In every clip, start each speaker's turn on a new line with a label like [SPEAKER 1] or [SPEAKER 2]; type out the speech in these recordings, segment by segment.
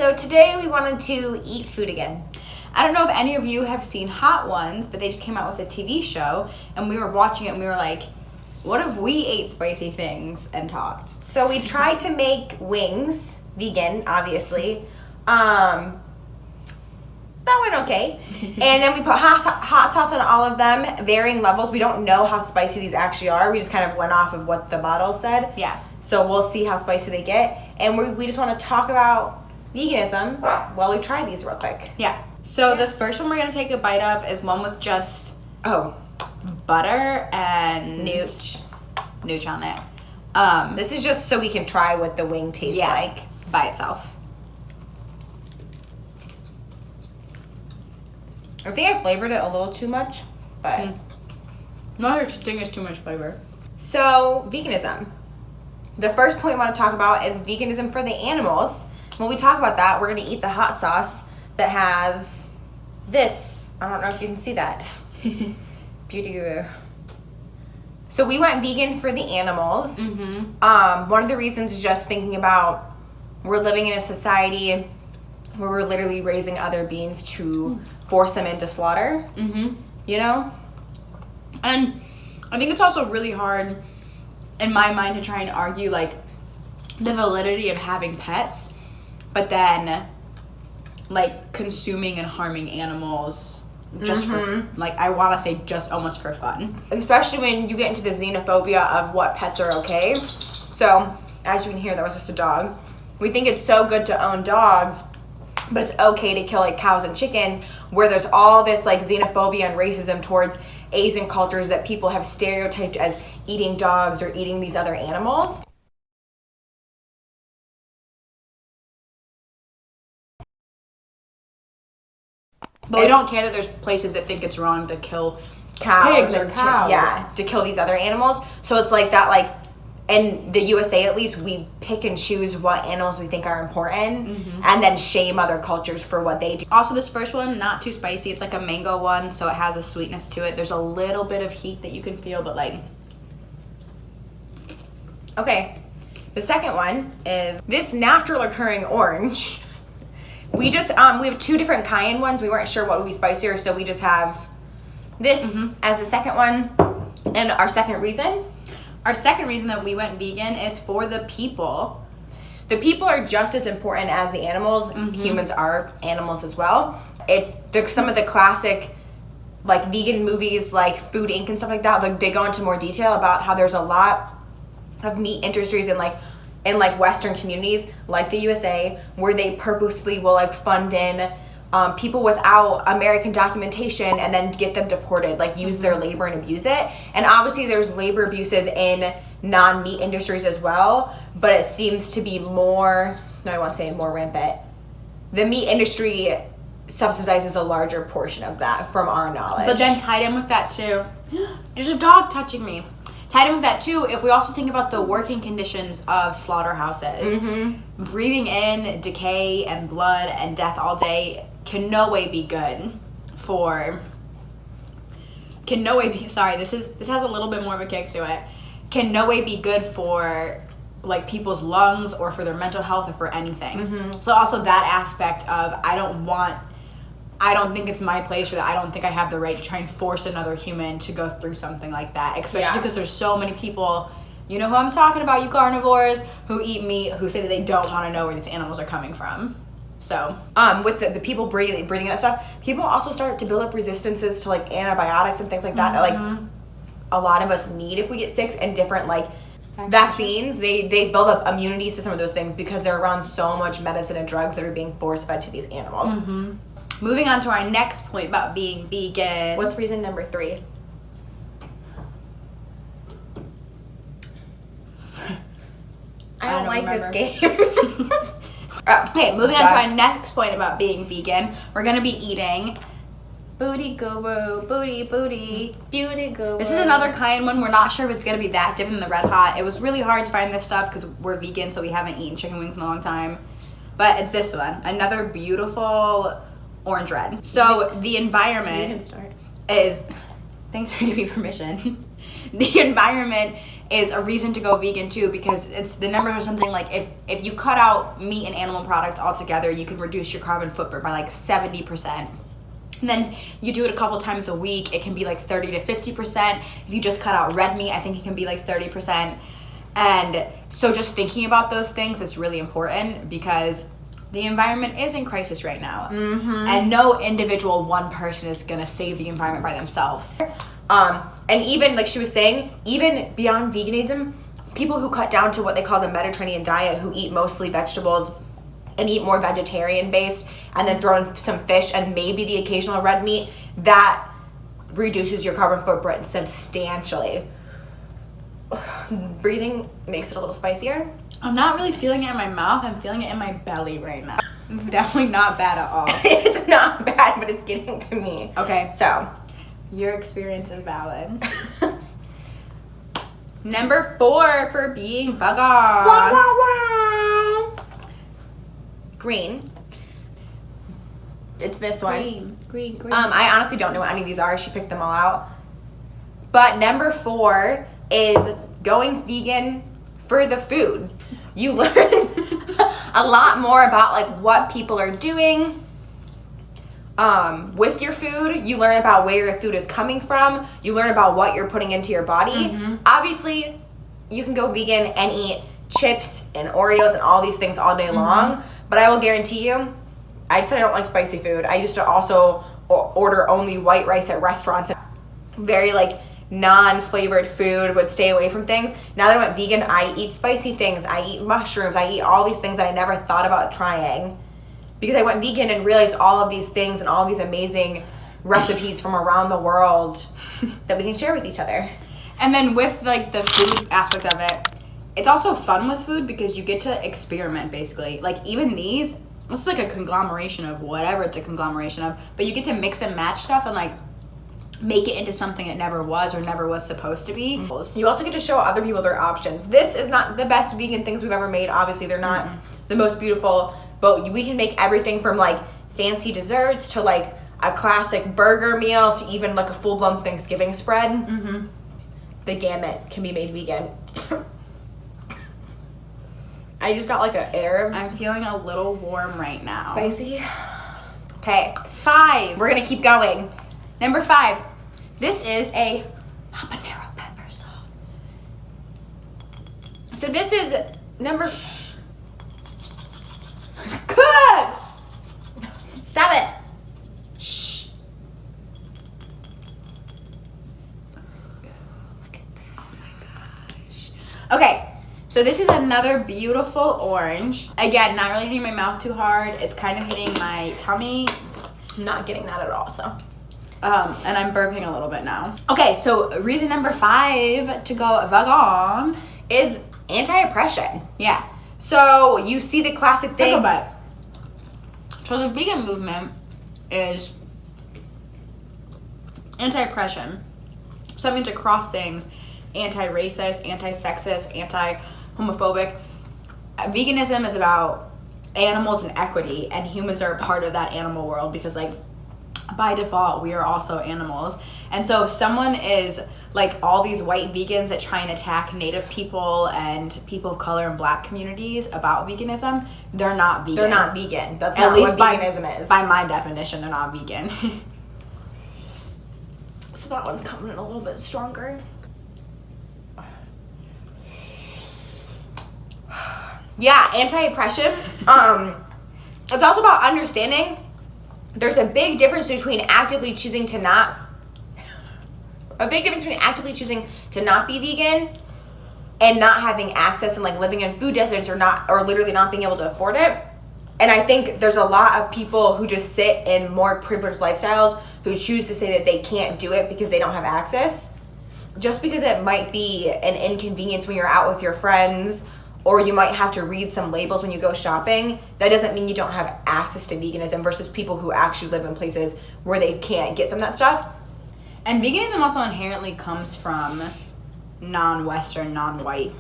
[SPEAKER 1] So today we wanted to eat food again.
[SPEAKER 2] I don't know if any of you have seen Hot Ones, but they just came out with a TV show, and we were watching it, and we were like, what if we ate spicy things and talked?
[SPEAKER 1] So we tried to make wings, vegan, obviously. That went okay. And then we put hot sauce on all of them, varying levels. We don't know how spicy these actually are. We just kind of went off of what the bottle said.
[SPEAKER 2] Yeah.
[SPEAKER 1] So we'll see how spicy they get. And we just want to talk about veganism while we try these real quick.
[SPEAKER 2] Yeah. So the first one we're going to take a bite of is one with just butter and nooch on it.
[SPEAKER 1] This is just so we can try what the wing tastes like
[SPEAKER 2] by itself.
[SPEAKER 1] I think I flavored it a little too much, but...
[SPEAKER 2] No, I think it's too much flavor.
[SPEAKER 1] So, veganism. The first point we want to talk about is veganism for the animals. When we talk about that, we're going to eat the hot sauce that has this. I don't know if you can see that. Beauty. So we went vegan for the animals. Mm-hmm. One of the reasons is just thinking about we're living in a society where we're literally raising other beings to force them into slaughter. Mm-hmm. You know?
[SPEAKER 2] And I think it's also really hard in my mind to try and argue like the validity of having pets, but then like consuming and harming animals just for like I want to say just almost for fun.
[SPEAKER 1] Especially when you get into the xenophobia of what pets are okay. So as you can hear, that was just a dog. We think it's so good to own dogs, but it's okay to kill like cows and chickens, where there's all this like xenophobia and racism towards Asian cultures that people have stereotyped as eating dogs or eating these other animals.
[SPEAKER 2] But we don't care that there's places that think it's wrong to kill
[SPEAKER 1] cows
[SPEAKER 2] or cows.
[SPEAKER 1] To kill these other animals. So it's like that, like in the USA at least, we pick and choose what animals we think are important and then shame other cultures for what they do.
[SPEAKER 2] Also, this first one, not too spicy. It's like a mango one, so it has a sweetness to it. There's a little bit of heat that you can feel, but like...
[SPEAKER 1] Okay, the second one is this natural occurring orange. We just, we have two different cayenne ones. We weren't sure what would be spicier, so we just have this as the second one. And our second reason?
[SPEAKER 2] Our second reason that we went vegan is for the people.
[SPEAKER 1] The people are just as important as the animals. Humans are animals as well. Some of the classic like vegan movies like Food Inc. and stuff like that, like they go into more detail about how there's a lot of meat industries in Western communities like the USA where they purposely will like fund in people without American documentation and then get them deported, like use their labor and abuse it. And obviously there's labor abuses in non-meat industries as well, but it seems to be more rampant. The meat industry subsidizes a larger portion of that from our knowledge.
[SPEAKER 2] But then tied in with that too, there's a dog touching me. Tied in with that too, if we also think about the working conditions of slaughterhouses, breathing in decay and blood and death all day can no way be good for... this has a little bit more of a kick to it. Can no way be good for like people's lungs or for their mental health or for anything. So also that aspect of I don't think it's my place, or that I don't think I have the right to try and force another human to go through something like that, especially because there's so many people, you know who I'm talking about, you carnivores, who eat meat, who say that they don't want to know where these animals are coming from. So,
[SPEAKER 1] with the people breathing that stuff, people also start to build up resistances to like antibiotics and things like that, that like a lot of us need if we get sick, and different like vaccines, they build up immunities to some of those things because they're around so much medicine and drugs that are being force fed to these animals.
[SPEAKER 2] Moving on to our next point about being vegan.
[SPEAKER 1] What's reason number 3? I don't like this game.
[SPEAKER 2] Okay, moving on to our next point about being vegan. We're going to be eating booty goo booty beauty goo. This is another cayenne one. We're not sure if it's going to be that different than the Red Hot. It was really hard to find this stuff because we're vegan, so we haven't eaten chicken wings in a long time. But it's this one. Another beautiful orange red. So the environment is... Thanks for giving me permission. The environment is a reason to go vegan too, because it's the numbers are something like if you cut out meat and animal products altogether, you can reduce your carbon footprint by like 70%. And then you do it a couple times a week, it can be like 30 to 50%. If you just cut out red meat, I think it can be like 30%. And so just thinking about those things, it's really important because the environment is in crisis right now. And no individual one person is gonna save the environment by themselves.
[SPEAKER 1] And even, like she was saying, even beyond veganism, people who cut down to what they call the Mediterranean diet, who eat mostly vegetables and eat more vegetarian based, and then throw in some fish and maybe the occasional red meat, that reduces your carbon footprint substantially. Breathing makes it a little spicier.
[SPEAKER 2] I'm not really feeling it in my mouth, I'm feeling it in my belly right now. It's definitely not bad at all.
[SPEAKER 1] It's not bad, but it's getting to me.
[SPEAKER 2] Okay.
[SPEAKER 1] So,
[SPEAKER 2] your experience is valid. Number 4 for being bug on.
[SPEAKER 1] Wah, wah, wah. Green. It's this one.
[SPEAKER 2] Green.
[SPEAKER 1] I honestly don't know what any of these are. She picked them all out. But number 4 is going vegan for the food. You learn a lot more about like what people are doing with your food. You learn about where your food is coming from. You learn about what you're putting into your body. Obviously, you can go vegan and eat chips and Oreos and all these things all day long. But I will guarantee you, I said I don't like spicy food. I used to also order only white rice at restaurants. Very like non-flavored food, would stay away from things. Now that I went vegan, I eat spicy things. I eat mushrooms. I eat all these things that I never thought about trying. Because I went vegan and realized all of these things and all these amazing recipes from around the world that we can share with each other.
[SPEAKER 2] And then with like the food aspect of it, it's also fun with food because you get to experiment basically. Like even these, this is like a conglomeration of whatever it's a conglomeration of, but you get to mix and match stuff and like make it into something it never was or never was supposed to be.
[SPEAKER 1] You also get to show other people their options. This is not the best vegan things we've ever made. Obviously, they're not the most beautiful, but we can make everything from like fancy desserts to like a classic burger meal to even like a full-blown Thanksgiving spread. The gamut can be made vegan. I just got like an air of
[SPEAKER 2] I'm feeling a little warm right now.
[SPEAKER 1] spicy. Okay,
[SPEAKER 2] 5.
[SPEAKER 1] we're gonna keep going.
[SPEAKER 2] Number 5. This is a habanero pepper sauce.
[SPEAKER 1] So this is number.
[SPEAKER 2] Cooks!
[SPEAKER 1] Stop it.
[SPEAKER 2] Shh.
[SPEAKER 1] Look at that.
[SPEAKER 2] Oh my gosh. Okay, so this is another beautiful orange. Again, not really hitting my mouth too hard. It's kind of hitting my tummy.
[SPEAKER 1] I'm not getting that at all. So.
[SPEAKER 2] And I'm burping a little bit now. Okay, so reason number 5 to go vegan
[SPEAKER 1] Is anti-oppression.
[SPEAKER 2] Yeah.
[SPEAKER 1] So you see the classic thing.
[SPEAKER 2] Think about it. So the vegan movement is anti-oppression. So that means across things, anti-racist, anti-sexist, anti-homophobic. Veganism is about animals and equity, and humans are a part of that animal world because like by default, we are also animals. And so if someone is like all these white vegans that try and attack Native people and people of color and Black communities about veganism, they're not vegan.
[SPEAKER 1] They're not vegan. That's
[SPEAKER 2] At
[SPEAKER 1] not
[SPEAKER 2] least
[SPEAKER 1] what veganism is.
[SPEAKER 2] By my definition, they're not vegan.
[SPEAKER 1] So that one's coming in a little bit stronger. Yeah, anti-oppression. It's also about understanding there's a big difference between actively choosing to not be vegan and not having access and like living in food deserts or literally not being able to afford it. And I think there's a lot of people who just sit in more privileged lifestyles who choose to say that they can't do it because they don't have access. Just because it might be an inconvenience when you're out with your friends, or you might have to read some labels when you go shopping, that doesn't mean you don't have access to veganism versus people who actually live in places where they can't get some of that stuff.
[SPEAKER 2] And veganism also inherently comes from non-Western, non-white,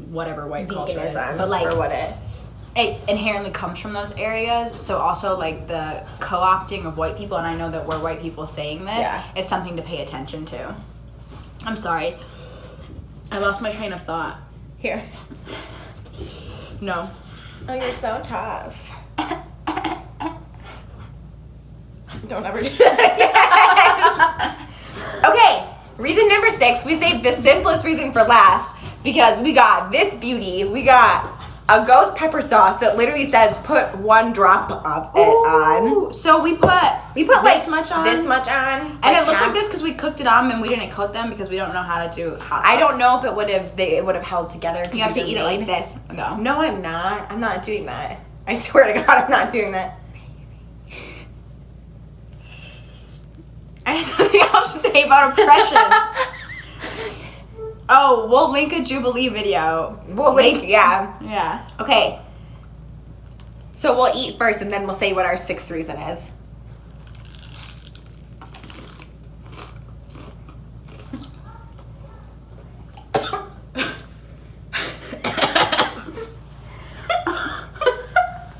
[SPEAKER 2] whatever white culture is.
[SPEAKER 1] But like, what
[SPEAKER 2] it inherently comes from those areas. So also like the co-opting of white people, and I know that we're white people saying this, is something to pay attention to. I'm sorry. I lost my train of thought.
[SPEAKER 1] Here.
[SPEAKER 2] No.
[SPEAKER 1] Oh, you're so tough. Don't ever do that again. Okay, reason number 6. We saved the simplest reason for last because we got this beauty. We got a ghost pepper sauce that literally says put 1 drop of it on.
[SPEAKER 2] So we put
[SPEAKER 1] This
[SPEAKER 2] like much on.
[SPEAKER 1] This much on.
[SPEAKER 2] And it looks like this because we cooked it on and we didn't cook them because we don't know how to do hot sauce.
[SPEAKER 1] I don't know if it would have held together.
[SPEAKER 2] You have to eat it like this. No.
[SPEAKER 1] No, I'm not. I'm not doing that. I swear to God, I'm not doing that.
[SPEAKER 2] I have something else to say about oppression. Oh, we'll link a Jubilee video.
[SPEAKER 1] We'll link, yeah.
[SPEAKER 2] Yeah.
[SPEAKER 1] Okay. So we'll eat first and then we'll say what our 6th reason is.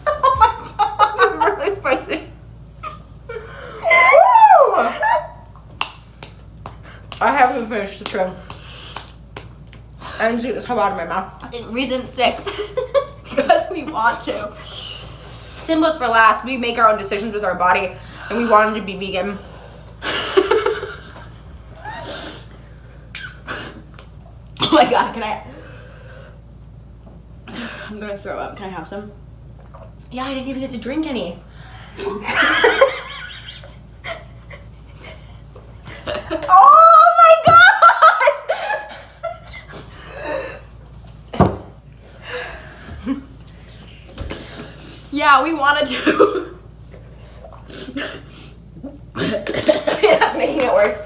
[SPEAKER 1] Oh my God, I'm really spicy. I haven't finished the trim. And it's come out of my mouth.
[SPEAKER 2] Reason 6. Because we want to.
[SPEAKER 1] Simplest for last. We make our own decisions with our body, and we wanted to be vegan.
[SPEAKER 2] Oh my God, I'm gonna throw up. Can I have some?
[SPEAKER 1] Yeah, I didn't even get to drink any. Oh my God!
[SPEAKER 2] Yeah, we wanted to.
[SPEAKER 1] That's making it worse.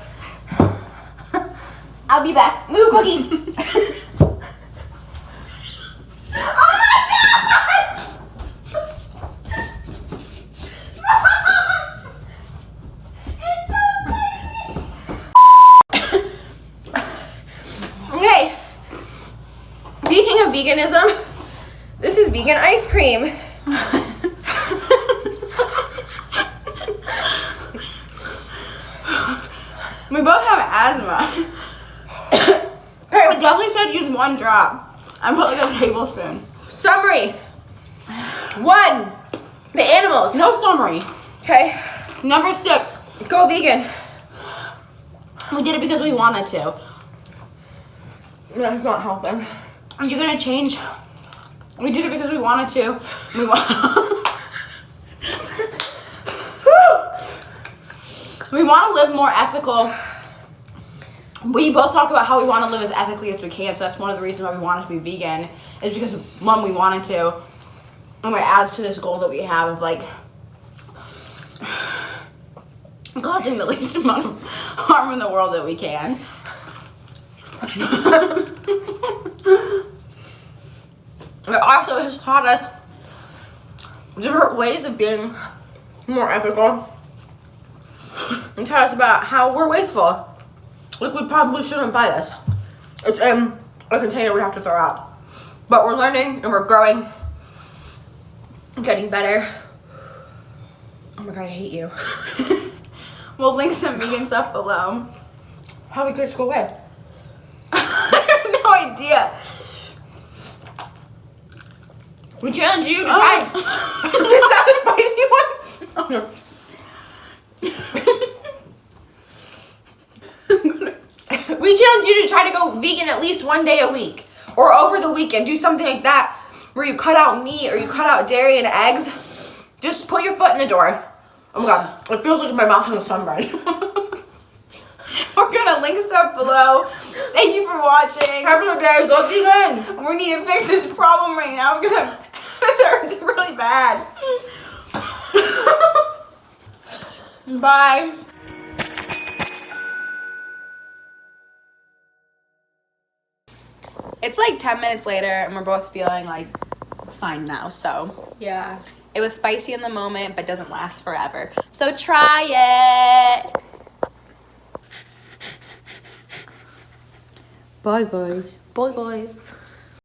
[SPEAKER 1] I'll be back. Moo cookie. Oh my God! It's so crazy. Okay. Speaking of veganism, this is vegan ice cream.
[SPEAKER 2] We both have asthma. I definitely said use 1 drop. I put like a tablespoon.
[SPEAKER 1] Summary. 1. The animals.
[SPEAKER 2] No summary.
[SPEAKER 1] Okay.
[SPEAKER 2] Number 6.
[SPEAKER 1] Go vegan.
[SPEAKER 2] We did it because we wanted to.
[SPEAKER 1] That's not helping.
[SPEAKER 2] You're gonna change. We did it because we wanted to. We want to live more ethical. We both talk about how we want to live as ethically as we can, so that's one of the reasons why we wanted to be vegan, is because, 1, we wanted to, and it adds to this goal that we have of, like, causing the least amount of harm in the world that we can. It also has taught us different ways of being more ethical. And taught us about how we're wasteful. Like, we probably shouldn't buy this. It's in a container we have to throw out. But we're learning and we're growing. Getting better. Oh my God, I hate you. We'll link some vegan stuff below.
[SPEAKER 1] How we could go away?
[SPEAKER 2] I have no idea.
[SPEAKER 1] We challenge you to try. Is that a spicy one? Oh no. We challenge you to try to go vegan at least 1 day a week. Or over the weekend. Do something like that where you cut out meat or you cut out dairy and eggs. Just put your foot in the door. Oh my God. It feels like my mouth has a sunburn.
[SPEAKER 2] We're gonna link stuff below. Thank you for watching.
[SPEAKER 1] Have a good day. Go vegan.
[SPEAKER 2] We need to fix this problem right now because this hurts really bad. Bye. It's like 10 minutes later and we're both feeling like fine now, so
[SPEAKER 1] Yeah.
[SPEAKER 2] it was spicy in the moment but doesn't last forever. So try it.
[SPEAKER 1] Bye guys. Bye guys.